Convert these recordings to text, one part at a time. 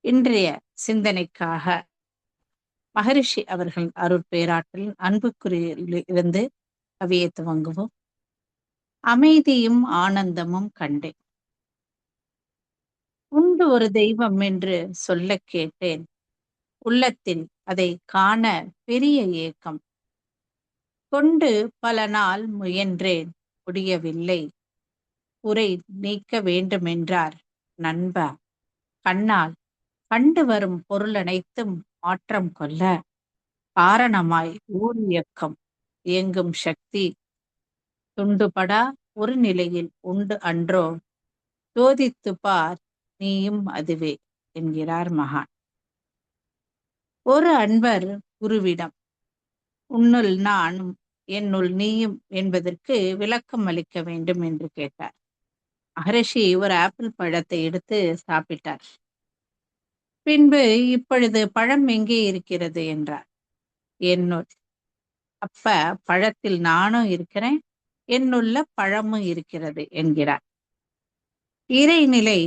இன்றைய சிந்தனைக்காக மகரிஷி அவர்கள் அருட்பேராற்றலின் அன்புக்குறியிலிருந்து கவியை துவங்குவோம். அமைதியும் ஆனந்தமும் கண்டேன். உண்டு ஒரு தெய்வம் என்று சொல்லக் கேட்டேன். உள்ளத்தில் அதை காண பெரிய ஏக்கம் கொண்டு பல நாள் முயன்றேன், முடியவில்லை. குறை நீக்க வேண்டுமென்றார் நண்பா. கண்ணால் கண்டு வரும் பொருளனைத்தும் மாற்றம் கொள்ள காரணமாய் ஊர் இயக்கம் இயங்கும் சக்தி துண்டுபடா ஒரு நிலையில் உண்டு அன்றோ, சோதித்துப் பார் நீயும் அதுவே என்கிறார் மகான். ஒரு அன்பர் குருவிடம் உன்னுள் நானும் என்னுள் நீயும் என்பதற்கு விளக்கம் அளிக்க வேண்டும் என்று கேட்டார். மகரிஷி ஒரு ஆப்பிள் பழத்தை எடுத்து சாப்பிட்டார். பின்பு இப்பொழுது பழம் எங்கே இருக்கிறது என்றார். என்னுள். அப்ப பழத்தில் நானும் இருக்கிறேன், என்னுள்ள பழமும் இருக்கிறது என்கிறார். இறைநிலை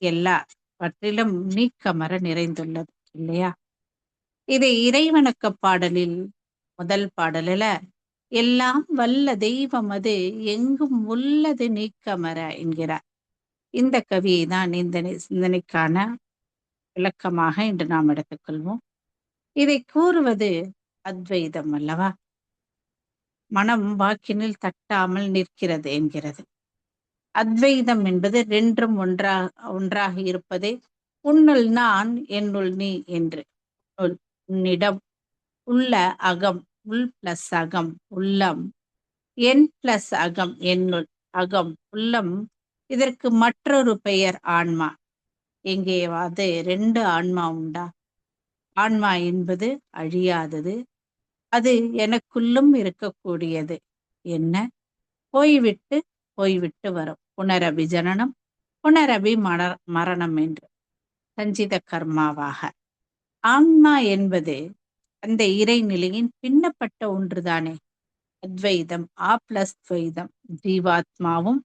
எல்லாவற்றிலும் நீக்கமற நிறைந்துள்ளது இல்லையா? இதை இறைவணக்க பாடலில் முதல் பாடலில் எல்லாம் வல்ல தெய்வம் அது எங்கும் உள்ளது நீக்கமற என்கிறார். இந்த கவியை தான் இந்த சிந்தனைக்கான விளக்கமாக இன்று நாம் எடுத்துக்கொள்வோம். இதை கூறுவது அத்வைதம் அல்லவா? மனம் வாக்கினில் தட்டாமல் நிற்கிறது என்கிறது. அத்வைதம் என்பது ரெண்டும் ஒன்றாக இருப்பதே உன்னுள் நான் என்னுள் நீ என்று. உன்னிடம் உள்ள அகம் உள் பிளஸ் அகம் உள்ளம், என் பிளஸ் அகம் என்னுள் அகம் உள்ளம். இதற்கு மற்றொரு பெயர் ஆன்மா. எங்கேயாவது ரெண்டு ஆன்மா உண்டா? ஆன்மா என்பது அழியாதது, அது எனக்குள்ளும் இருக்கக்கூடியது. என்ன? போய்விட்டு போய்விட்டு வரும். புனரபி ஜனனம் புனரபி மரணம் என்று சஞ்சித கர்மாவாக. ஆன்மா என்பது அந்த இறைநிலையின் பின்னப்பட்ட ஒன்றுதானே. அத்வைதம் ஆ பிளஸ் துவைதம். ஜீவாத்மாவும்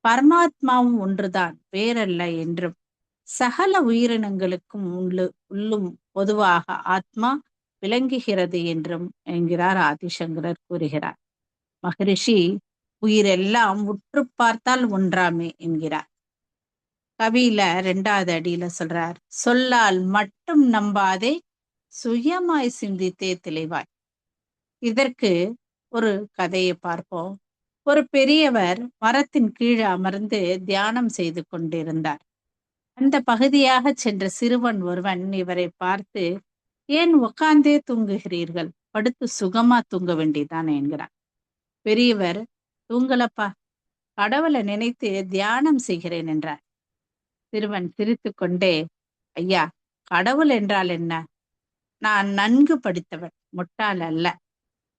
பரமாத்மாவும் ஒன்றுதான், வேறல்ல என்றும் சகல உயிரினங்களுக்கும் உள்ளும் பொதுவாக ஆத்மா விளங்குகிறது என்றும் என்கிறார் ஆதிசங்கரர் கூறுகிறார். மகரிஷி உயிரெல்லாம் உற்று பார்த்தால் ஒன்றாமே என்கிறார். கவியில 2வது அடியில சொல்றார், சொல்லால் மட்டும் நம்பாதே சுயமாய் சிந்தித்தே தெளிவாய். இதற்கு ஒரு கதையை பார்ப்போம். ஒரு பெரியவர் மரத்தின் கீழே அமர்ந்து தியானம் செய்து கொண்டிருந்தார். அந்த பகுதியாக சென்ற சிறுவன் ஒருவன் இவரை பார்த்து, ஏன் உட்கார்ந்தே தூங்குகிறீர்கள், படுத்து சுகமா தூங்க வேண்டியதானே என்கிறார். பெரியவர், தூங்கலப்பா, கடவுளை நினைத்து தியானம் செய்கிறேன் என்றார். சிறுவன் சிரித்து கொண்டே, ஐயா, கடவுள் என்றால் என்ன? நான் நன்கு படித்தவன், முட்டாள் அல்ல.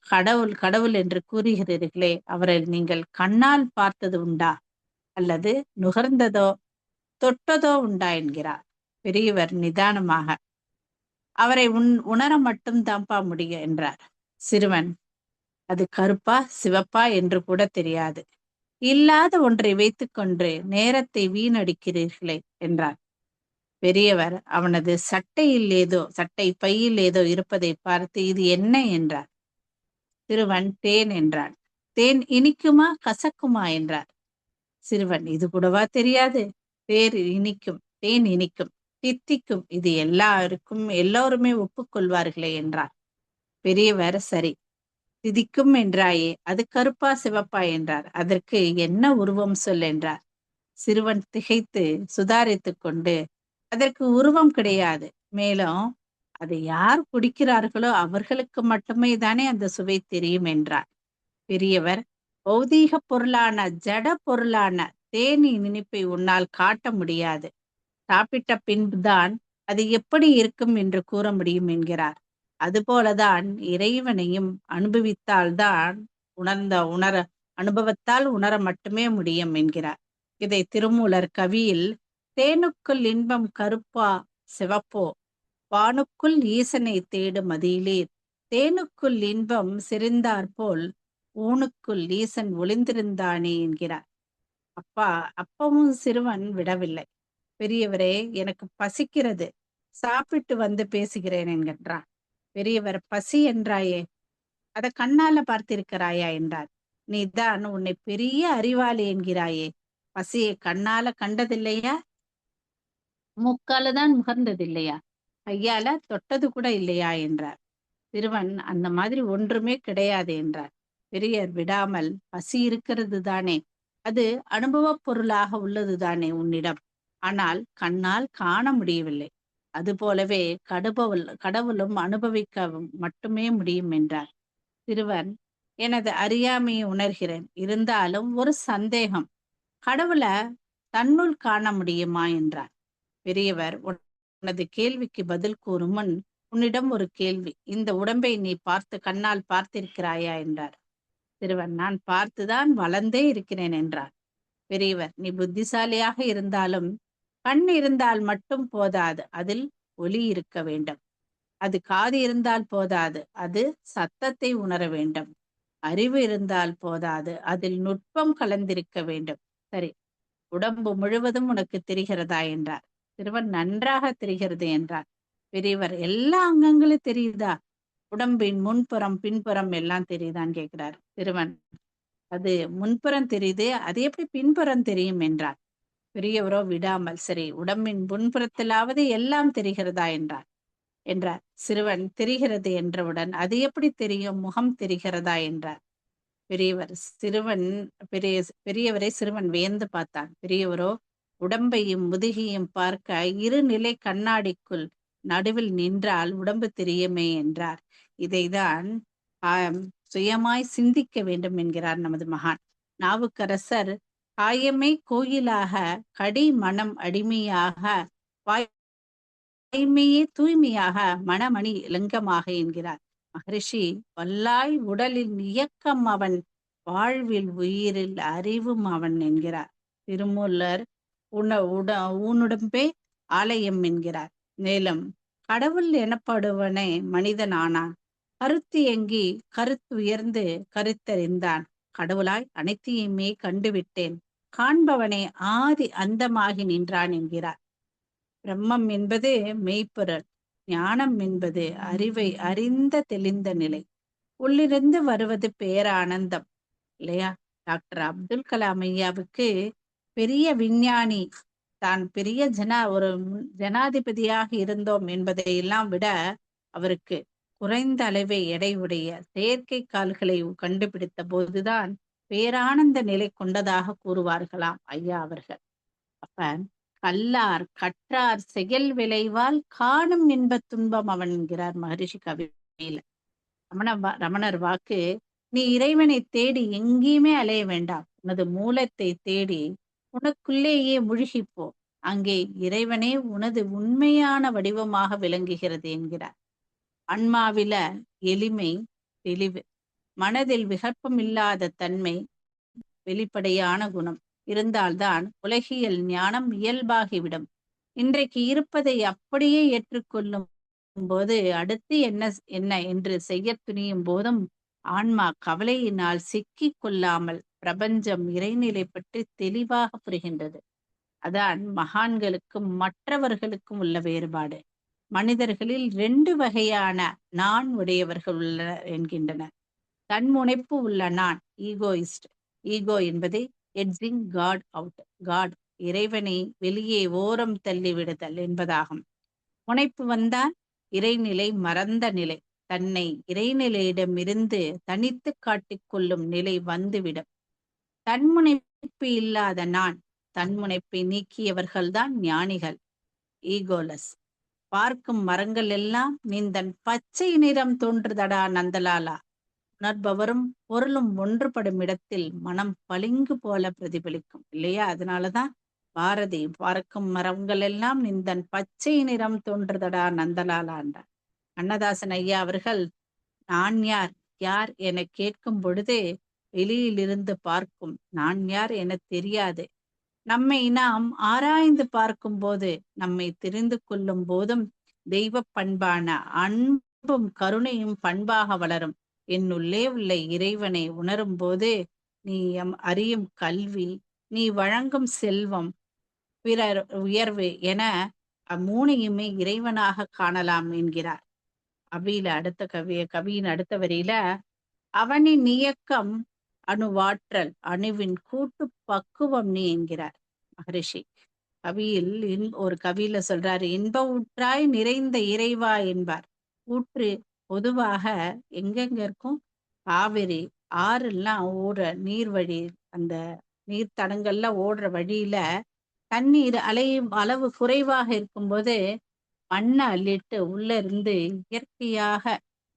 கடவுள் கடவுள் என்று கூறுகிறீர்களே, அவரை நீங்கள் கண்ணால் பார்த்தது உண்டா, அல்லது நுகர்ந்ததோ தொட்டதோ உண்டா என்கிறார். பெரியவர் நிதானமாக, அவரை உணர மட்டும் தான்ப்பா முடியும் என்றார். சிறுவன், அது கருப்பா சிவப்பா என்று கூட தெரியாது, இல்லாத ஒன்றை வைத்துக்கொண்டு நேரத்தை வீணடிக்கிறீர்களே என்றார். பெரியவர் அவனது சட்டை பையில் ஏதோ இருப்பதை பார்த்து, இது என்ன என்றார். சிறுவன் தேன் என்றான். தேன் இனிக்குமா கசக்குமா என்றார். சிறுவன், இது கூடவா தெரியாது? தேன் இனிக்கும் தித்திக்கும், இது எல்லோருமே ஒப்புக்கொள்வார்களே என்றார். பெரியவர், சரி, திதிக்கும் என்றாயே, அது கருப்பா சிவப்பா என்றார். அதற்கு என்ன உருவம் சொல் என்றார். சிறுவன் திகைத்து சுதாரித்து கொண்டு, அதற்கு உருவம் கிடையாது, மேலும் அதை யார் குடிக்கிறார்களோ அவர்களுக்கு மட்டுமே தானே அந்த சுவை தெரியும் என்றார். பெரியவர், பௌதீக பொருளான ஜட பொருளான தேனின் இனிப்பை உன்னால் காட்ட முடியாது, சாப்பிட்ட பின்புதான் அது எப்படி இருக்கும் என்று கூற முடியும் என்கிறார். அதுபோலதான் இறைவனையும் அனுபவித்தால்தான் அனுபவத்தால் உணர மட்டுமே முடியும் என்கிறார். இதை திருமூலர் கவியில், தேனுக்குள் இன்பம் கருப்பா சிவப்போ, வானுக்குள் ஈசனை தேடும் மதியிலீர், தேனுக்குள் இன்பம் செறிந்தாற்போல் ஊனுக்குள் ஈசன் ஒளிந்திருந்தானே என்கிறார். அப்பவும் சிறுவன் விடவில்லை. பெரியவரே, எனக்கு பசிக்கிறது, சாப்பிட்டு வந்து பேசுகிறேன் என்கின்றான். பெரியவர், பசி என்றாயே, அத கண்ணால பார்த்திருக்கிறாயா என்றார். நீதான் உன்னை பெரிய அறிவாளி என்கிறாயே, பசியை கண்ணால கண்டதில்லையா? மூக்கால தான் முகர்ந்ததில்லையா? கையால தொட்டது கூட இல்லையா என்றார். சிறுவன், அந்த மாதிரி ஒன்றுமே கிடையாது என்றார். பெரியர் விடாமல், பசி இருக்கிறது தானே, அது அனுபவப் பொருளாக உள்ளது தானே உன்னிடம், ஆனால் கண்ணால் காண முடியவில்லை. அதுபோலவே கடவுளும் அனுபவிக்க மட்டுமே முடியும் என்றார். சிறுவன், எனது அறியாமையை உணர்கிறேன், இருந்தாலும் ஒரு சந்தேகம், கடவுள தன்னுள் காண முடியுமா என்றார். பெரியவர், உனது கேள்விக்கு பதில் கூறும் முன் உன்னிடம் ஒரு கேள்வி. இந்த உடம்பை நீ கண்ணால் பார்த்திருக்கிறாயா என்றார். சிறுவன், நான் பார்த்துதான் வளர்ந்தே இருக்கிறேன் என்றார். பெரியவர், நீ புத்திசாலியாக இருந்தாலும் கண் இருந்தால் மட்டும் போதாது, அதில் ஒலி இருக்க வேண்டும். அது காது இருந்தால் போதாது, அது சத்தத்தை உணர வேண்டும். அறிவு இருந்தால் போதாது, அதில் நுட்பம் கலந்திருக்க வேண்டும். சரி, உடம்பு முழுவதும் உனக்கு தெரிகிறதா என்றார். சிறுவன், நன்றாக தெரிகிறது என்றார். பெரியவர், எல்லா அங்கங்களும் தெரியுதா? உடம்பின் முன்புறம் பின்புறம் எல்லாம் தெரியுதான்னு கேட்கிறார். சிறுவன், அது முன்புறம் தெரியுது, அது எப்படி பின்புறம் தெரியும் என்றார். பெரியவரோ விடாமல், சரி, உடம்பின் முன்புறத்திலாவது எல்லாம் தெரிகிறதா என்றார். சிறுவன், தெரிகிறது என்றவுடன், அது எப்படி தெரியும், முகம் தெரிகிறதா என்றார். பெரியவர் சிறுவன் பெரிய பெரியவரை சிறுவன் வியந்து பார்த்தான். பெரியவரோ, உடம்பையும் முதுகையும் பார்க்க இருநிலை கண்ணாடிக்குள் நடுவில் நின்றால் உடம்பு தெரியுமே என்றார். இதைதான் சுயமாய் சிந்திக்க வேண்டும் என்கிறார் நமது மகான். நாவுக்கரசர், காயமே கோயிலாக, கடி மனம் அடிமையாக, வாய்மையே தூய்மையாக, மனமணி லிங்கமாக என்கிறார். மகரிஷி, வல்லாய் உடலில் இயக்கம் அவன், வாழ்வில் உயிரில் அறிவும் அவன் என்கிறார். திருமூலர் ஊனுடம்பே ஆலயம் என்கிறார். மேலும், கடவுள் எனப்படுவனே மனிதன் ஆனான், கருத்து எங்கி கருத்து உயர்ந்து கருத்தறிந்தான், கடவுளாய் அனைத்தையுமே கண்டுவிட்டேன், காண்பவனே ஆதி அந்தமாகி நின்றான் என்கிறார். பிரம்மம் என்பது மெய்ப்பொருள், ஞானம் என்பது அறிவை அறிந்த தெளிந்த நிலை, உள்ளிருந்து வருவது பேரானந்தம். இல்லையா? டாக்டர் அப்துல் கலாம் ஐயாவுக்கு பெரிய விஞ்ஞானி, தான் பெரிய ஒரு ஜனாதிபதியாக இருந்தோம் என்பதை எல்லாம் விட, அவருக்கு குறைந்த அளவே எடையுடைய செயற்கை கால்களை கண்டுபிடித்த போதுதான் பேரானந்த நிலை கொண்டதாக கூறுவார்களாம் ஐயா அவர்கள். அப்ப, கல்லார் கற்றார் செயல் விளைவால் காணும் இன்பத் துன்பம் அவன் என்கிறார் மகரிஷி கவியில. ரமணர் வாக்கு, நீ இறைவனை தேடி எங்கேயுமே அலைய வேண்டாம், உனது மூலத்தை தேடி உனக்குள்ளேயே முழுகிப்போ, அங்கே இறைவனே உனது உண்மையான வடிவமாக விளங்குகிறது என்கிறார். ஆன்மாவில எளிமை, தெளிவு, மனதில் விகற்பமில்லாத தன்மை, வெளிப்படையான குணம் இருந்தால்தான் உலகியல் ஞானம் இயல்பாகிவிடும். இன்றைக்கு இருப்பதை அப்படியே ஏற்றுக்கொள்ளும் போது அடுத்து என்ன என்ன என்று செய்ய துணியும் போதும் ஆன்மா கவலையினால் சிக்கிக் கொள்ளாமல் பிரபஞ்சம் இறைநிலை பற்றி தெளிவாக புரிகின்றது. அதான் மகான்களுக்கும் மற்றவர்களுக்கும் உள்ள வேறுபாடு. மனிதர்களில் 2 வகையான நான் உடையவர்கள் உள்ளனர் என்கின்றனர். தன்முனைப்பு உள்ள நான், ஈகோயிஸ்ட். ஈகோ என்பது எட்ஜிங் காட் அவுட், காட், இறைவனை வெளியே ஓரம் தள்ளிவிடுதல் என்பதாகும். முனைப்பு வந்தால் இறைநிலை மறந்த நிலை, தன்னை இறைநிலையிடமிருந்து தனித்து காட்டிக்கொள்ளும் நிலை வந்துவிடும். தன்முனைப்பு இல்லாத நான், தன்முனைப்பை நீக்கியவர்கள்தான் ஞானிகள், ஈகோலஸ். பார்க்கும் மரங்கள் எல்லாம் நிந்தன் பச்சை நிறம் தோன்றுதடா நந்தலாலா, உணர்பவரும் பொருளும் ஒன்றுபடும் இடத்தில் மனம் பளிங்கு போல பிரதிபலிக்கும். இல்லையா? அதனாலதான் பாரதி, பார்க்கும் மரங்கள் எல்லாம் நிந்தன் பச்சை நிறம் தோன்றுதடா நந்தலாலாண்டார். கண்ணதாசன் ஐயா அவர்கள், நான் யார் யார் என கேட்கும் பொழுதே வெளியிலிருந்து பார்க்கும் நான் யார் என தெரியாது, நம்மை நாம் ஆராய்ந்து பார்க்கும் போது, நம்மை தெரிந்து கொள்ளும் போதும் தெய்வ பண்பான அன்பும் கருணையும் பண்பாக வளரும். என்னுள்ளே உள்ள இறைவனை உணரும் போது, நீ அறியும் கல்வி, நீ வழங்கும் செல்வம், பிறர் உயர்வு என மூணையுமே இறைவனாக காணலாம் என்கிறார். கவியின் அடுத்த வரியில, அவனின் இயக்கம் அணுவாற்றல், அணுவின் கூட்டு பக்குவம் நீ என்கிறார் மகரிஷி. ஒரு கவியில சொல்றாரு, இன்ப ஊற்றாய் நிறைந்த இறைவா என்பார். ஊற்று பொதுவாக எங்கெங்க இருக்கும்? காவிரி ஆறுலாம் ஓடுற நீர்வழி, அந்த நீர்த்தடங்கள்ல ஓடுற வழியில தண்ணீர் அளவு குறைவாக இருக்கும்போது மண்ணை அள்ளிட்டு உள்ள இருந்து இயற்கையாக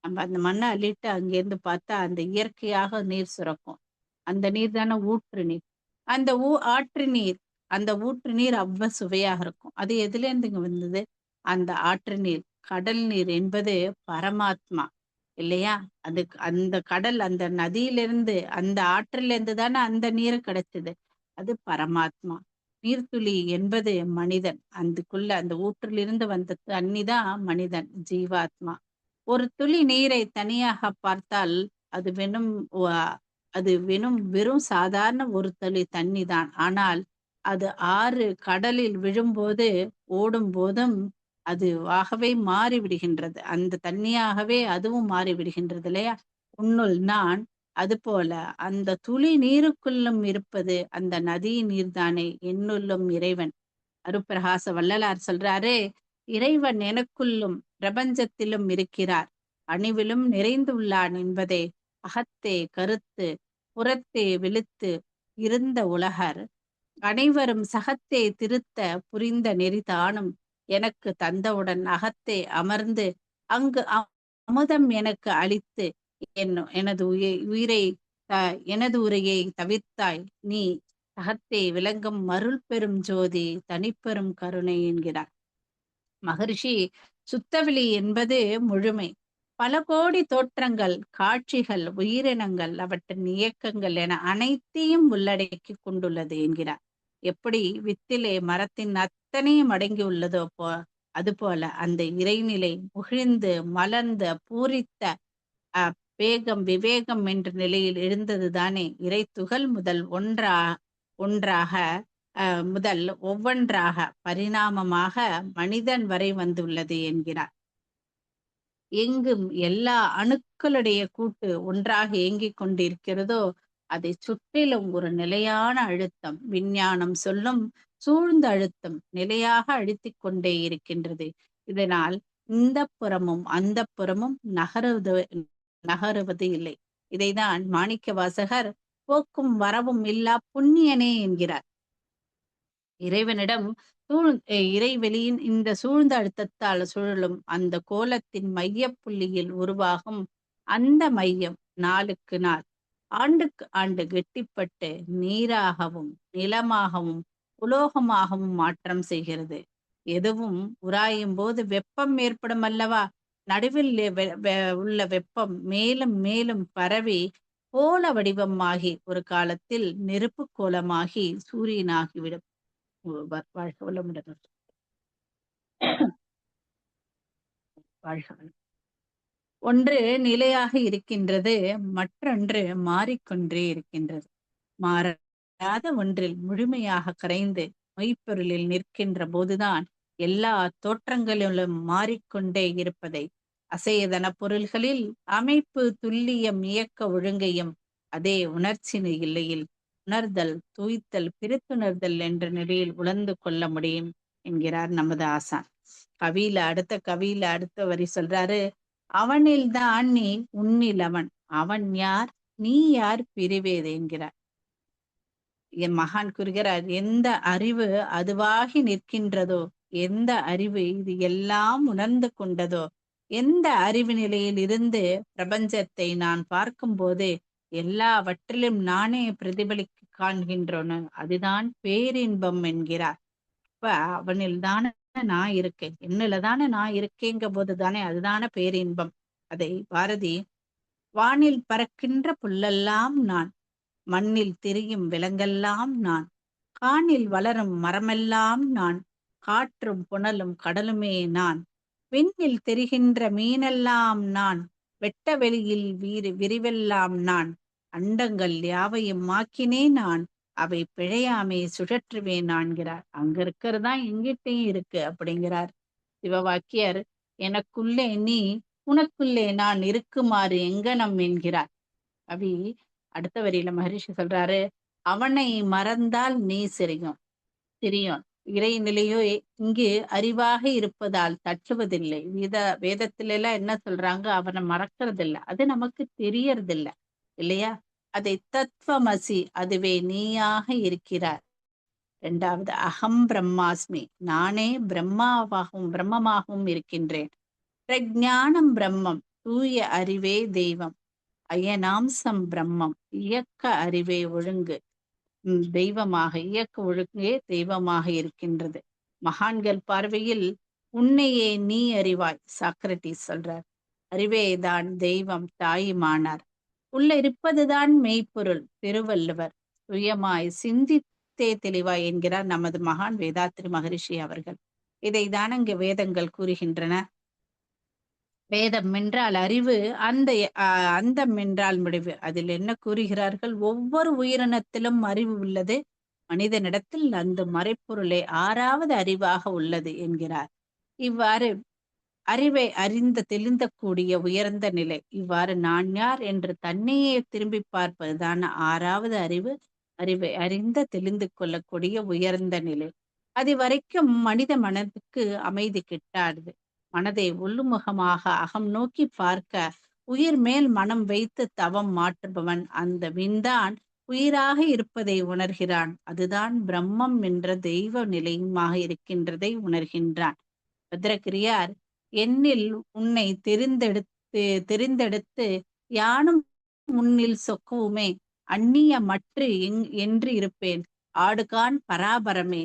நம்ம அந்த மண்ணை அள்ளிட்டு அங்கிருந்து பார்த்தா அந்த இயற்கையாக நீர் சுரக்கும். அந்த நீர் தானே ஊற்று நீர். அந்த ஆற்று நீர், அந்த ஊற்று நீர் அவ்வ சுவையாக இருக்கும். அது எதுல இருந்துங்க வந்தது? அந்த ஆற்று நீர். கடல் நீர் என்பது பரமாத்மா இல்லையா? அந்த கடல், அந்த நதியிலிருந்து, அந்த ஆற்றிலிருந்து தானே அந்த நீர் கிடைச்சது. அது பரமாத்மா. நீர்த்துளி என்பது மனிதன். அதுக்குள்ள அந்த ஊற்றிலிருந்து வந்த தண்ணி தான் மனிதன், ஜீவாத்மா. ஒரு துளி நீரை தனியாக பார்த்தால் அது வெறும் வெறும் சாதாரண ஒரு துளி தண்ணி தான். ஆனால் அது ஆறு கடலில் விழும்போது, ஓடும் போதும் அதுவாகவே மாறிவிடுகின்றது. அந்த தண்ணியாகவே அதுவும் மாறிவிடுகின்றது இல்லையா? உன்னுள் நான். அதுபோல அந்த துளி நீருக்குள்ளும் இருப்பது அந்த நதி நீர்தானே, என்னுள்ளும் இறைவன். அருட்பிரகாச வள்ளலார் சொல்றாரு, இறைவன் எனக்குள்ளும் பிரபஞ்சத்திலும் இருக்கிறார், அணுவிலும் நிறைந்துள்ளான் என்பதை அகத்தே கருத்து புறத்தே விழுத்து இருந்த உலகர் அனைவரும் சகத்தே திருத்த புரிந்த நெறிதானும் எனக்கு தந்தவுடன் அகத்தே அமர்ந்து அங்கு அமுதம் எனக்கு அளித்து எனது உரையை தவிர்த்தாய் நீ அகத்தே விளங்கும் மருள் பெரும் ஜோதி தனிப்பெரும் கருணை என்கிறார் மகரிஷி. சுத்தவெளி என்பது முழுமை. பல கோடி தோற்றங்கள், காட்சிகள், உயிரினங்கள், அவற்றின் இயக்கங்கள் என அனைத்தையும் உள்ளடக்கி கொண்டுள்ளது என்கிறார். எப்படி வித்திலே மரத்தின் அத்தனையும் அடங்கியுள்ளதோ அதுபோல அந்த இறைநிலை முகிழ்ந்து மலர்ந்த பூரித்த விவேகம் என்ற நிலையில் எழுந்ததுதானே இறை துகள் முதல் ஒவ்வொன்றாக பரிணாமமாக மனிதன் வரை வந்துள்ளது என்கிறார். எங்கும் எல்லா அணுக்களுடைய கூட்டு ஒன்றாக இயங்கிக் கொண்டிருக்கிறதோ அதை சுற்றிலும் ஒரு நிலையான அழுத்தம், விஞ்ஞானம் சொல்லும் சூழ்ந்த அழுத்தம் நிலையாக அழுத்திக் கொண்டே இருக்கின்றது. இதனால் இந்த புறமும் அந்த புறமும் நகருவது இல்லை. இதைதான் மாணிக்க வாசகர் போக்கும் வரவும் இல்லா புண்ணியனே என்கிறார். இறைவனிடம் இறைவெளியின் இந்த சூழ்ந்த அழுத்தத்தால் சுழலும் அந்த கோலத்தின் மைய புள்ளியில் உருவாகும் அந்த மையம் நாளுக்கு நாள் ஆண்டுக்கு ஆண்டு கெட்டிப்பட்டு நீராகவும் நிலமாகவும் உலோகமாகவும் மாற்றம் செய்கிறது. எதுவும் உராயும் போது வெப்பம் ஏற்படும் அல்லவா? நடுவில் உள்ள வெப்பம் மேலும் மேலும் பரவி கோல வடிவமாகி ஒரு காலத்தில் நெருப்பு கோலமாகி சூரியனாகிவிடும். வாழ்க வளமுடன். வாழ்க. ஒன்று நிலையாக இருக்கின்றது, மற்றொன்று மாறிக்கொண்டே இருக்கின்றது. மாறாத ஒன்றில் முழுமையாக கரைந்து மெய்ப்பொருளில் நிற்கின்ற போதுதான் எல்லா தோற்றங்களிலும் மாறிக்கொண்டே இருப்பதை அசையதன பொருள்களில் அமைப்பு துல்லியம் இயக்க ஒழுங்கையும் அதே உணர்ச்சி இல்லையில் உணர்தல் தூய்த்தல் பிரித்துணர்தல் என்ற நிலையில் உணர்ந்து கொள்ள முடியும் என்கிறார் நமது ஆசான். கவியில அடுத்த வரி சொல்றாரு, அவனில் தான் நீ உன்னில் அவன், அவன் யார் நீ யார் பிரிவேது என்கிறார். என் மகான் கூறுகிறார், எந்த அறிவு அதுவாகி நிற்கின்றதோ, எந்த அறிவு இது எல்லாம் உணர்ந்து கொண்டதோ, எந்த அறிவு நிலையில் இருந்து பிரபஞ்சத்தை நான் பார்க்கும் போது எல்லாவற்றிலும் நானே பிரதிபலிக்க காண்கின்றோன்னு அதுதான் பேரின்பம் என்கிறார். அப்ப அவனில் தானே நான் இருக்கேன், என்னில தானே நான் இருக்கேங்க போது தானே அதுதானே பேரின்பம். அதை பாரதி, வானில் பறக்கின்ற புல்லெல்லாம் நான், மண்ணில் திரியும் விலங்கெல்லாம் நான், காணில் வளரும் மரமெல்லாம் நான், காற்றும் புனலும் கடலுமே நான், விண்ணில் தெரிகின்ற மீனெல்லாம் நான், வெட்ட வெளியில் விரிவெல்லாம் நான், அண்டங்கள் யாவையும் மாக்கினே நான், அவை பிழையாமே சுழற்றுவேன் நான்கிறார். அங்க இருக்கிறது தான் எங்கிட்டயும் இருக்கு அப்படிங்கிறார் சிவவாக்கியர். எனக்குள்ளே நீ, உனக்குள்ளே நான் இருக்குமாறு எங்கனம் என்கிறார். கவி அடுத்த வரியில மகரிஷி சொல்றாரு, அவனை மறந்தால் நீ சிறியோன் சிறியோன். இறைநிலையோ இங்கு அறிவாக இருப்பதால் தட்டுவதில்லை. வேதத்தில எல்லாம் என்ன சொல்றாங்க, அவனை மறக்கிறது இல்ல. அது நமக்கு தெரியறதில்ல இல்லையா? அதை தத்துவமசி, அதுவே நீயாக இருக்கிறார். இரண்டாவது அகம் பிரம்மாஸ்மி, நானே பிரம்மமாகவும் இருக்கின்றேன். பிரஜானம் பிரம்மம், தூய அறிவே தெய்வம். அயனாம்சம் பிரம்மம், இயக்க அறிவே ஒழுங்கு. தெய்வமாக, இயக்க ஒழுங்கே தெய்வமாக இருக்கின்றது. மகான்கள் பார்வையில் உன்னையே நீ அறிவாய், சாக்ரட்டிஸ் சொல்றார். அறிவே தான் தெய்வம், தாயுமானார். உள்ள இருப்பதுதான் மெய்ப்பொருள், திருவள்ளுவர். சுயமாய் சிந்தித்தே தெளிவாய் என்கிறார் நமது மகான் வேதாத்ரி மகரிஷி அவர்கள். இதை தான் இங்கு வேதங்கள் கூறுகின்றன. வேதம் என்றால் அறிவு, அந்த அந்தம் என்றால் முடிவு. அதில் என்ன கூறுகிறார்கள்? ஒவ்வொரு உயிரினத்திலும் அறிவு உள்ளது. மனிதனிடத்தில் அந்த மறைப்பொருளே ஆறாவது அறிவாக உள்ளது என்கிறார். இவ்வாறு அறிவை அறிந்து தெளிந்தக்கூடிய உயர்ந்த நிலை. இவ்வாறு நான் யார் என்று தன்னையே திரும்பி பார்ப்பதுதான் ஆறாவது அறிவு. அறிவை அறிந்து தெளிந்து கொள்ளக்கூடிய உயர்ந்த நிலை. அது வரைக்கும் மனித மனதுக்கு அமைதி கிட்டாது. மனதை உள்ளுமுகமாக அகம் நோக்கி பார்க்க உயிர் மேல் மனம் வைத்து தவம் மாற்றுபவன் அந்த விண்தான் உயிராக இருப்பதை உணர்கிறான். அதுதான் பிரம்மம் என்ற தெய்வ நிலையுமாக இருக்கின்றதை உணர்கின்றான். பத்ரகிரியார், என்னில் உன்னை தெரிந்தெடுத்து யானும் முன்னில் சொக்குவுமே, அந்நிய மற்று என்று இருப்பேன், ஆடுகான் பராபரமே.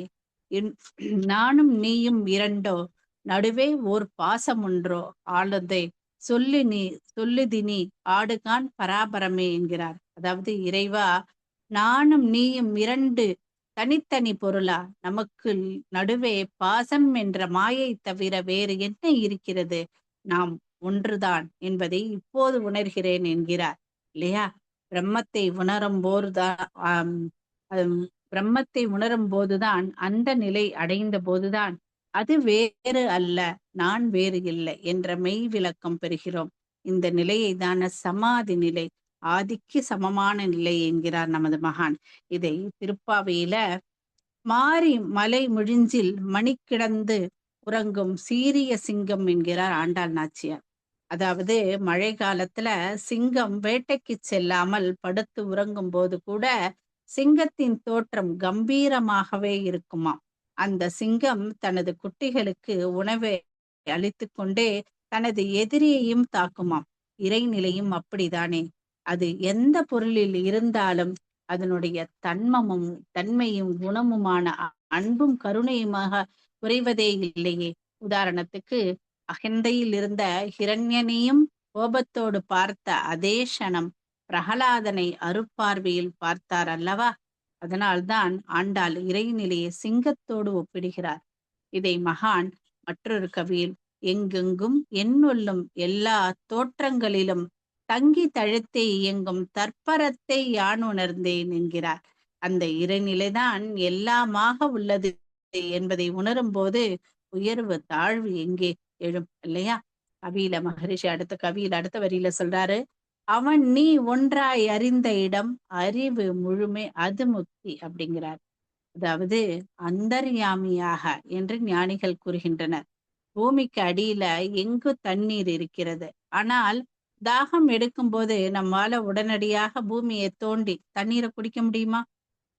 நானும் நீயும் இரண்டோ, நடுவே ஓர் பாசம் ஒன்றோ, ஆளுதை சொல்லுதினி ஆடுகான் பராபரமே என்கிறார். அதாவது, இறைவா, நானும் நீயும் இரண்டு தனித்தனி பொருளா? நமக்கு நடுவே பாசம் என்ற மாயை தவிர வேறு என்ன இருக்கிறது? நாம் ஒன்றுதான் என்பதை இப்போது உணர்கிறேன் என்கிறார் இல்லையா? பிரம்மத்தை உணரும் போதுதான் பிரம்மத்தை உணரும் போதுதான், அந்த நிலை அடைந்த போதுதான் அது வேறு அல்ல, நான் வேறு இல்லை என்ற மெய் விளக்கம் பெறுகிறோம். இந்த நிலையை தான சமாதி நிலை, ஆதிக்கு சமமான நிலை என்கிறார் நமது மகான். இதை திருப்பாவையில மாறி மலை முழிஞ்சில் மணிக்கிடந்து உறங்கும் சீரிய சிங்கம் என்கிறார் ஆண்டாள் நாச்சியார். அதாவது, மழை காலத்துல சிங்கம் வேட்டைக்கு செல்லாமல் படுத்து உறங்கும் போது கூட சிங்கத்தின் தோற்றம் கம்பீரமாகவே இருக்குமாம். அந்த சிங்கம் தனது குட்டிகளுக்கு உணவை அளித்து கொண்டே தனது எதிரியையும் தாக்குமாம். இறைநிலையும் அப்படித்தானே. அது எந்த பொருளில் இருந்தாலும் அதனுடைய தன்மையும் குணமுமான அன்பும் கருணையுமாக குறைவதே இல்லையே. உதாரணத்துக்கு, அகந்தையில் இருந்த ஹிரண்யனையும் கோபத்தோடு பார்த்த அதே க்ஷணம் பிரகலாதனை அருப்பார்வையில் பார்த்தார் அல்லவா? அதனால்தான் ஆண்டாள் இறைநிலையை சிங்கத்தோடு ஒப்பிடுகிறார். இதை மகான் மற்றொரு கவியில், எங்கெங்கும் என்னுள்ளும் எல்லா தோற்றங்களிலும் தங்கி தழுத்தே இயங்கும் தற்பரத்தை யான் உணர்ந்தேன் என்கிறார். அந்த இறைநிலைதான் எல்லாமாக உள்ளது என்பதை உணரும் போது உயர்வு தாழ்வு எங்கே எழும் இல்லையா? கவியில அடுத்த வரியில சொல்றாரு, அவன் நீ ஒன்றாய் அறிந்த இடம் அறிவு முழுமை அது முக்தி அப்படிங்கிறார். அதாவது, அந்தர்யாமியாக என்று ஞானிகள் கூறுகின்றனர். பூமிக்கு அடியில எங்கு தண்ணீர் இருக்கிறது. ஆனால் தாகம் எடுக்கும் போது நம்மால உடனடியாக பூமியை தோண்டி தண்ணீரை குடிக்க முடியுமா?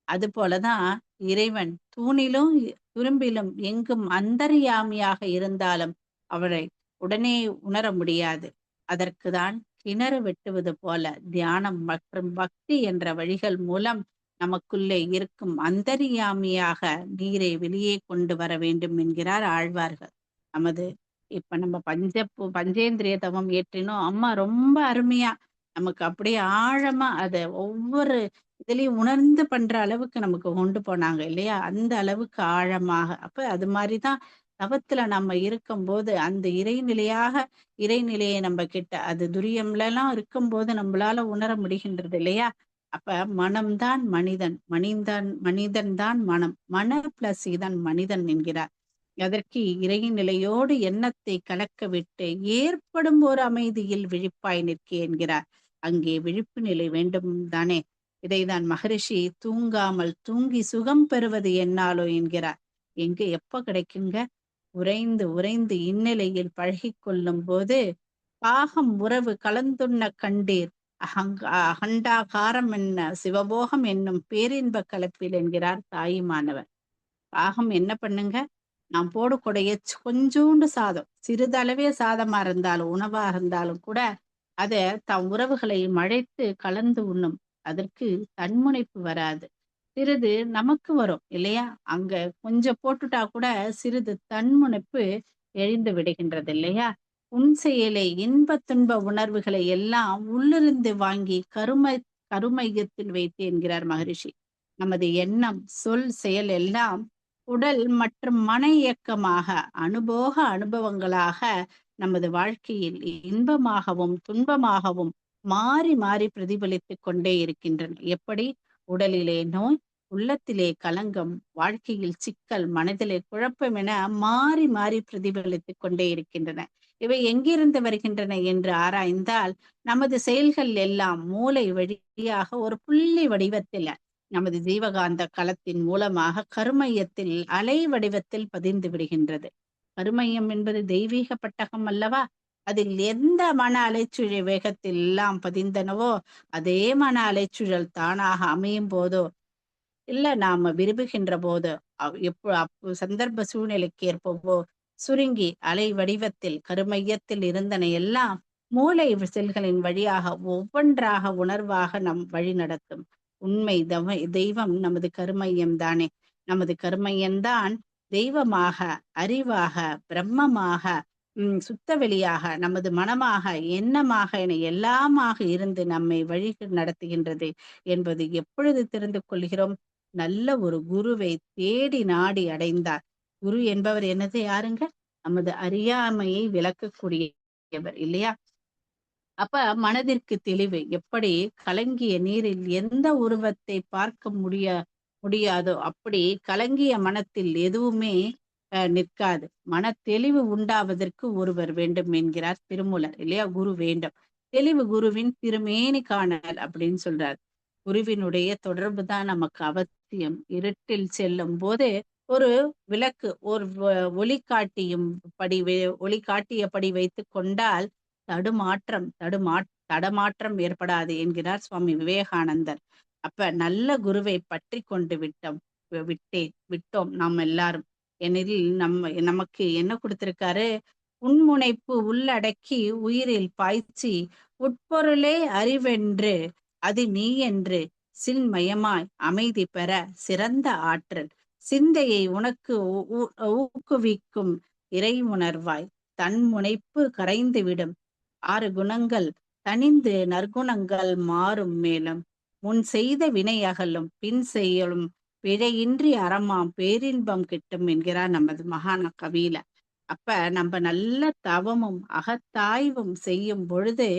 அது போலதான் இறைவன் தூணிலும் துரும்பிலும் எங்கும் அந்தர்யாமியாக இருந்தாலும் அவரை உடனே உணர முடியாது. அதற்குதான் கிணறு வெட்டுவது போல தியானம் மற்றும் பக்தி என்ற வழிகள் மூலம் நமக்குள்ளே இருக்கும் அந்தர்யாமியாக நீரை வெளியே கொண்டு வர வேண்டும் என்கிறார் ஆழ்வார்கள். நமது இப்ப நம்ம பஞ்சேந்திரிய தவம் ஏற்றினோம். அம்மா ரொம்ப அருமையா நமக்கு அப்படியே ஆழமா அத ஒவ்வொரு இதுலயும் உணர்ந்து பண்ற அளவுக்கு நமக்கு கொண்டு போனாங்க இல்லையா? அந்த அளவுக்கு ஆழமாக. அப்ப அது மாதிரிதான் தவத்துல நம்ம இருக்கும்போது அந்த இறைநிலையை நம்ம கிட்ட அது துரியம்ல எல்லாம் இருக்கும்போது நம்மளால உணர முடிகின்றது இல்லையா? அப்ப மனம்தான் மனிதன், மனிதன் தான் மனம். மன பிளஸ் இதன் மனிதன் என்கிறார். அதற்கு இறையின் நிலையோடு எண்ணத்தை கலக்க விட்டு ஏற்படும் ஒரு அமைதியில் விழிப்பாய் நிற்க என்கிறார். அங்கே விழிப்பு நிலை வேண்டும் தானே. இதைதான் மகரிஷி தூங்காமல் தூங்கி சுகம் பெறுவது என்னாலோ என்கிறார். எங்க எப்ப கிடைக்குங்க? உறைந்து உறைந்து இந்நிலையில் பழகிக் கொள்ளும் போது பாகம் உறவு கலந்துண்ண கண்டீர் அகண்டாகாரம் என்ன சிவபோகம் என்னும் பேரின்ப கலப்பில் என்கிறார் தாயுமானவர். பாகம் என்ன பண்ணுங்க? நாம் போடக்கூடிய கொஞ்சூண்டு சாதம், சிறிதளவே சாதமா இருந்தாலும் உணவா இருந்தாலும் கூட அத தம் உறவுகளை மழைத்து கலந்து உண்ணும். அதற்கு தன்முனைப்பு வராது. சிறிது நமக்கு வரும் இல்லையா? அங்க கொஞ்சம் போட்டுட்டா கூட சிறிது தன்முனைப்பு எழுந்து விடுகின்றது இல்லையா? உன் செயலை இன்ப துன்ப உணர்வுகளை எல்லாம் உள்ளிருந்து வாங்கி கருமையத்தில் வைத்து என்கிறார் மகரிஷி. நமது எண்ணம் சொல் செயல் எல்லாம் உடல் மற்றும் மன இயக்கமாக அனுபோக அனுபவங்களாக நமது வாழ்க்கையில் இன்பமாகவும் துன்பமாகவும் மாறி மாறி பிரதிபலித்துக் கொண்டே இருக்கின்றன. எப்படி? உடலிலே நோய், உள்ளத்திலே கலங்கம், வாழ்க்கையில் சிக்கல், மனதிலே குழப்பம் என மாறி மாறி பிரதிபலித்துக் கொண்டே இருக்கின்றன. இவை எங்கிருந்து வருகின்றன என்று ஆராய்ந்தால் நமது செயல்கள் எல்லாம் மூளை வழியாக ஒரு புள்ளி வடிவத்தில் நமது ஜீவகாந்த களத்தின் மூலமாக கருமையத்தில் அலை வடிவத்தில் பதிந்து விடுகின்றது. கருமையம் என்பது தெய்வீக பட்டகம் அல்லவா? அதில் எந்த மன அலைச்சுழல் வேகத்தில் எல்லாம் பதிந்தனவோ அதே மன அலைச்சுழல் தானாக அமையும் போதோ இல்ல நாம விரும்புகின்ற போது சந்தர்ப்ப சூழ்நிலைக்கு ஏற்பவோ சுருங்கி அலை வடிவத்தில் கருமையத்தில் இருந்தன எல்லாம் மூளை செல்களின் வழியாக ஒவ்வொன்றாக உணர்வாக நம் வழி நடத்தும். உண்மை தெய்வம் நமது கருமையம் தானே. நமது கருமையம்தான் தெய்வமாக, அறிவாக, பிரம்மமாக, சுத்த வெளியாக, நமது மனமாக, எண்ணமாக என எல்லாமாக இருந்து நம்மை வழி நடத்துகின்றது என்பது எப்பொழுது தெரிந்து கொள்கிறோம்? நல்ல ஒரு குருவை தேடி நாடி அடைந்தார். குரு என்பவர் என்னது யாருங்க? நமது அறியாமையை விளக்கக்கூடியவர் இல்லையா? அப்ப மனதிற்கு தெளிவு. எப்படி கலங்கிய நீரில் எந்த உருவத்தை பார்க்க முடியாதோ அப்படி கலங்கிய மனத்தில் எதுவுமே நிற்காது. மன தெளிவு உண்டாவதற்கு ஒருவர் வேண்டும் என்கிறார் திருமூலர் இல்லையா? குரு வேண்டும். தெளிவு குருவின் திருமேனி காணல் அப்படின்னு சொல்றார். குருவினுடைய தொடர்பு தான் நமக்கு அவசியம். இருட்டில் செல்லும் போது ஒரு விளக்கு, ஒரு ஒளிகாட்டியும் ஒளிகாட்டியபடி வைத்துக் கொண்டால் தடமாற்றம் ஏற்படாது என்கிறார் சுவாமி விவேகானந்தர். அப்ப நல்ல குருவை பற்றி கொண்டு விட்டோம் நாம் எல்லாரும். எனில் நமக்கு என்ன கொடுத்திருக்காரு? உன்முனைப்பு உள்ளடக்கி உயிரில் பாய்ச்சி உட்பொருளே அறிவென்று அது நீ என்று சில்மயமாய் அமைதி பெற சிறந்த ஆற்றல் சிந்தையை உனக்கு ஊக்குவிக்கும் இறை உணர்வாய் தன்முனைப்பு கரைந்துவிடும் 6 குணங்கள் தனிந்து நற்குணங்கள் மாறும் மேலும் முன் செய்த வினை அகலும் பின் செய்யலும் பிழையின்றி அறமாம் பேரின்பம் கிட்டும் என்கிறார் நமது மகான கவியில. அப்ப நம்ம நல்ல தவமும் அகத்தாய்வும் செய்யும் பொழுது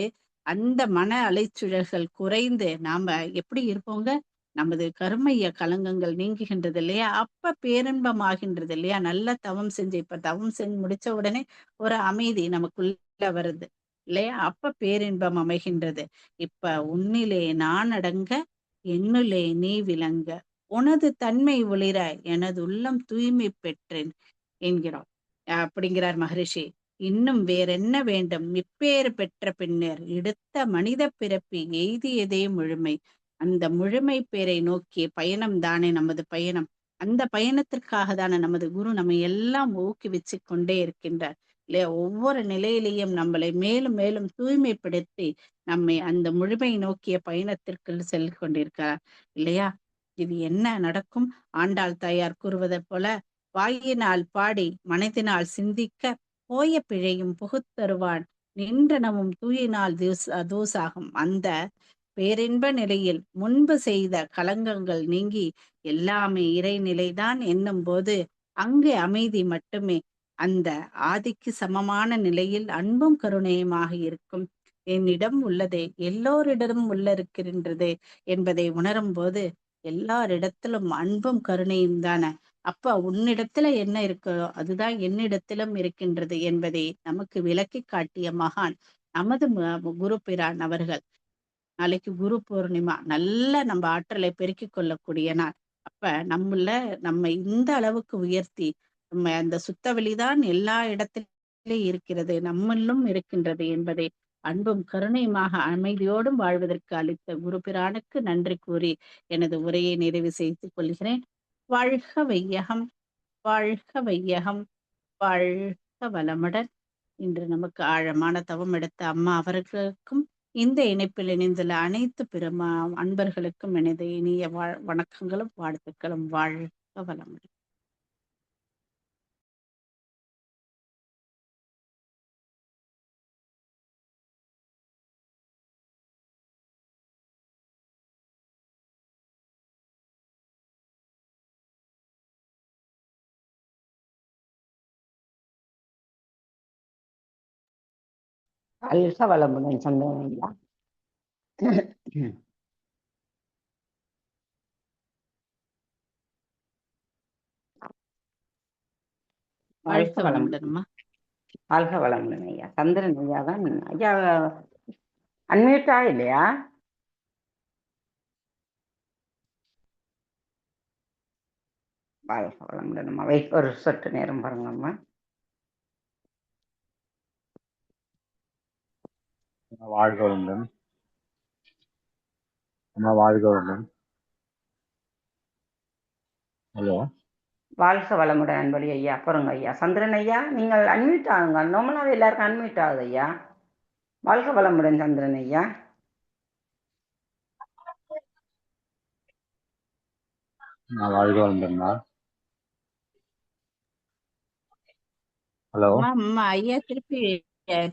அந்த மன அலைச்சுழல்கள் குறைந்து நாம எப்படி இருப்போங்க? நமது கருமைய கலங்கங்கள் நீங்குகின்றது இல்லையா? அப்ப பேரின்பமாகின்றது இல்லையா? நல்ல தவம் செஞ்சு இப்ப தவம் செஞ்சு முடிச்ச உடனே ஒரு அமைதி நமக்குள்ள வருது இல்லையா? அப்ப பேரின்பம் அமைகின்றது. இப்ப உன்னிலே நான் அடங்க என்னுள்ளே நீ விளங்க உனது தன்மை ஒளிர எனது உள்ளம் தூய்மை பெற்றேன் என்கிறோம் அப்படிங்கிறார் மகரிஷி. இன்னும் வேறென்ன வேண்டும்? இப்பேறு பெற்ற பின்னர் எடுத்த மனித பிறப்பி எய்தியதே முழுமை. அந்த முழுமை பேரை நோக்கிய பயணம் தானே நமது பயணம். அந்த பயணத்திற்காக தானே நமது குரு நம்ம எல்லாம் ஊக்குவிச்சு கொண்டே இருக்கின்றார் இல்லையா? ஒவ்வொரு நிலையிலையும் நம்மளை மேலும் மேலும் தூய்மைப்படுத்தி நம்மை அந்த முழுமை நோக்கிய பயணத்திற்கு சென்று கொண்டிருக்கிறார் இல்லையா? இது என்ன நடக்கும்? ஆண்டாள் தாயார் கூறுவதை போல வாயினால் பாடி மனதினால் சிந்திக்க போய பிழையும் புகுத்தருவான் நின்றனவும் தூயினால் தூசாகும். அந்த பேரின்ப நிலையில் முன்பு செய்த கலங்கங்கள் நீங்கி எல்லாமே இறைநிலைதான் என்னும் போது அங்கே அமைதி மட்டுமே அந்த ஆதிக்கு சமமான நிலையில் அன்பும் கருணையுமாக இருக்கும். என்னிடம் உள்ளதே எல்லோரிடமும் உள்ள இருக்கின்றது என்பதை உணரும் போது எல்லாரிடத்திலும் அன்பும் கருணையும் தானே. அப்ப உன்னிடத்துல என்ன இருக்கோ அதுதான் என்னிடத்திலும் இருக்கின்றது என்பதை நமக்கு விளக்கி காட்டிய மகான் நமது குரு பிரான் அவர்கள். நாளைக்கு குரு பூர்ணிமா, நல்ல நம்ம ஆற்றலை பெருக்கிக் கொள்ளக்கூடிய நாள். அப்ப நம்ம இந்த அளவுக்கு உயர்த்தி நம்ம அந்த சுத்தவெளிதான் எல்லா இடத்திலே இருக்கிறது, நம்மிலும் இருக்கின்றது என்பதை அன்பும் கருணையுமாக அமைதியோடும் வாழ்வதற்கு அளித்த குரு பிரானுக்கு நன்றி கூறி எனது உரையை நிறைவு செய்து கொள்கிறேன். வாழ்க வையகம், வாழ்க வையகம், வாழ்க வளமுடன். இன்று நமக்கு ஆழமான தவம் எடுத்த அம்மா அவர்களுக்கும் இந்த இணைப்பில் இணைந்துள்ள அனைத்து பெருமா அன்பர்களுக்கும் எனது இனிய வணக்கங்களும் வாழ்த்துக்களும். வாழ்க வளமுடன். வாழ்க வளமுடன் சந்தோஷம் ஐயா. வாழ்க வளமுடன், வாழ்க வளமுடன் ஐயா. சந்திரன் ஐயா தான் ஐயா. அன்மியூட்டா இல்லையா? வாழ்க வளமுடன் அம்மா. ஒரு சொட்டு நேரம் பாருங்கம்மா. வாழ்க வளமுடன் அம்மா. வாழ்க வளமுடன். ஹலோ, வாழ்க வளமுடன் அன்பொழி ஐயா. பாருங்க ஐயா. சந்திரன் ஐயா, நீங்கள் அன்மியூட் ஆகுங்க. நார்மலாவே எல்லாருக்கும் அன்மியூட் ஆகுது ஐயா. வாழ்க வளமுடன் சந்திரன் ஐயா. வாழ்க வளமுடன்மா. ஹலோ அம்மா ஐயா திருப்பி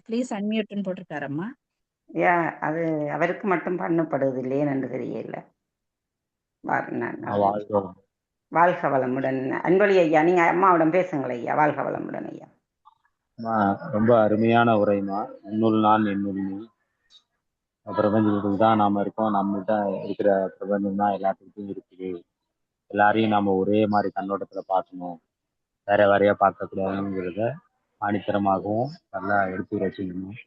ப்ளீஸ் அன்மியூட்னு போட்டிருக்காரம்மா. ஐயா, அது அவருக்கு மட்டும் பண்ணப்படுது இல்லையேன்னு என்று தெரியல. வாழ்க வளமுடன் அன்பொழி ஐயா. நீங்க அம்மாவிடம் பேசுங்கள் ஐயா. வாழ்க வளமுடன் ஐயா. ரொம்ப அருமையான உரைமா. என்னுள் நான் என்னுள் நீ. பிரபஞ்சத்துக்கு தான் நாம இருக்கோம். நம்மகிட்ட இருக்கிற பிரபஞ்சம் தான் எல்லாத்துக்கிட்டையும் இருக்குது. எல்லாரையும் நாம ஒரே மாதிரி கண்ணோட்டத்துல பார்க்கணும், வேற வேறையா பார்க்க கூடாதுங்கிறத ஆணித்தரமாகவும் நல்லா எடுத்து வச்சுக்கணும்.